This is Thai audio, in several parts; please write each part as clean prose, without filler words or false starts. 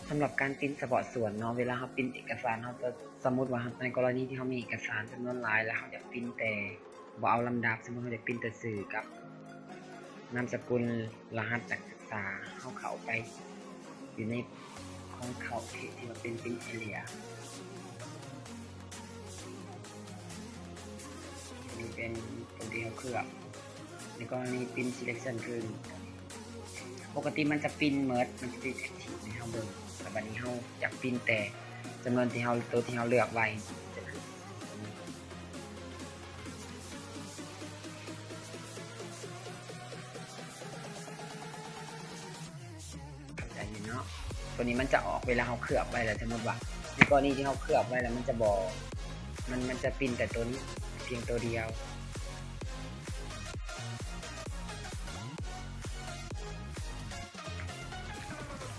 สำหรับการพิมพ์เฉพาะส่วนเนาะเวลาเขาพิมพ์เอกสารเขาจะสมมติว่าในกรณีที่เขามีเอกสารจำนวนหลายแล้วเขาจะพิมพ์แต่บ่เอาลำดับสมมติเขาจะพิมพ์แต่สื่อกับนามสกุลรหัสนักศึกษาเข้าไปอยู่ในของเขาที่มันเป็นพิมพ์เอเรียนี่เป็นตัวที่เขาเคลือบในกรณีพิมพ์ selection คือปกติมันจะพิมพ์เมิร์ดมันจะเป็น active ในเขาเบอร์แต่วันนี้เขาอยากพิมพ์แต่จำนวนที่เขาตัวที่เขาเลือกไว้เนาะตัวนี้มันจะออกเวลาเขาเคลือบไว้แล้วสมมติว่าในกรณีที่เขาเคลือบไว้แล้วมันจะบอกมันจะพิมพ์แต่ตัวนี้เพียงตัวเดียว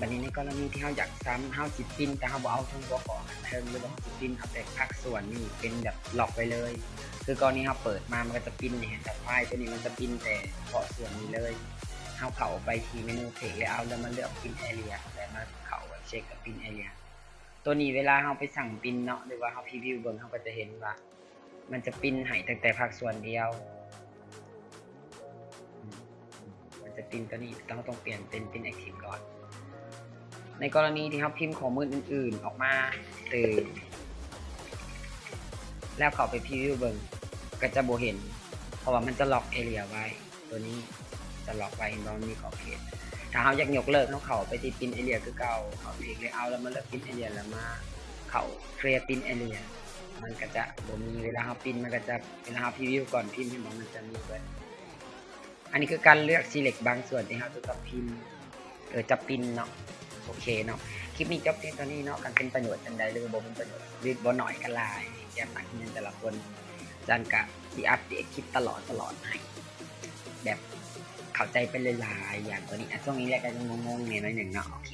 บัดนี้ในกรณีที่เขาอยากซ้ำเขาสิพิมพ์แต่เขาบอกเอาทั้งตัวก่อนเทิงหรือว่าสิพิมพ์เอาแต่ภาคส่วนนี่เป็นแบบล็อกไปเลยคือกรณีเขาเปิดมามันก็จะพิมพ์เนี่ยแต่ไฟล์ตัวนี้มันจะพิมพ์แต่เฉพาะส่วนนี้เลยเข้าไปที่เมนูเพจแล้วแล้วมาเลือกพิมพ์แอเรียแล้วมาเข้าเช็คกับพิมพ์แอเรียตัวนี้เวลาเราไปสั่งพิมพ์เนาะหรือว่าเราพรีวิวเบิ่งเราก็จะเห็นว่ามันจะพิมพ์ให้แต่ภาคส่วนเดียวมันจะพิมพ์ตัวนี้ต้องเปลี่ยนเป็นพิมพ์แอคทีฟก่อนในกรณีที่เราพิมพ์ข้อมูลอื่นๆออกมาแล้วเข้าไปพรีวิวเบิ่งก็จะบ่เห็นเพราะว่ามันจะล็อกแอเรียไว้ตัวนี้จะล็อกไว้เรามีขอบเขตถ้าเราอยากยกเลิกเขาไปที่พิมพ์แอเรียคือเก่าเขาเองเลยเอาแล้วมาเลือกพิมพ์แอเรียแล้วมาเขาเคลียร์พิมพ์แอเรียมันก็จะบ่มีเวลาเราพิมพ์มันก็จะเวลาเราพรีวิวก่อนพิมพ์มันจะมีเบิดอันนี้คือการเลือก select บางส่วนที่เราจะต้องพิมพ์จะพิมพ์เนาะโอเคเนาะคลิปนี้จบเพียงเท่านี้เนาะกันเป็นประโยชน์จังใดหรือบ่เป็นประโยชน์หรือบ่หน่อยก็หลายแก้ปัญหาแต่ละคนจันกะสิอัปเดตคลิปตลอดให้แบบเข้าใจไปหลายๆอย่างตัวนี้ช่วงนี้แรกก็ยังงงๆนิดหน่อยนึงเนาะโอเค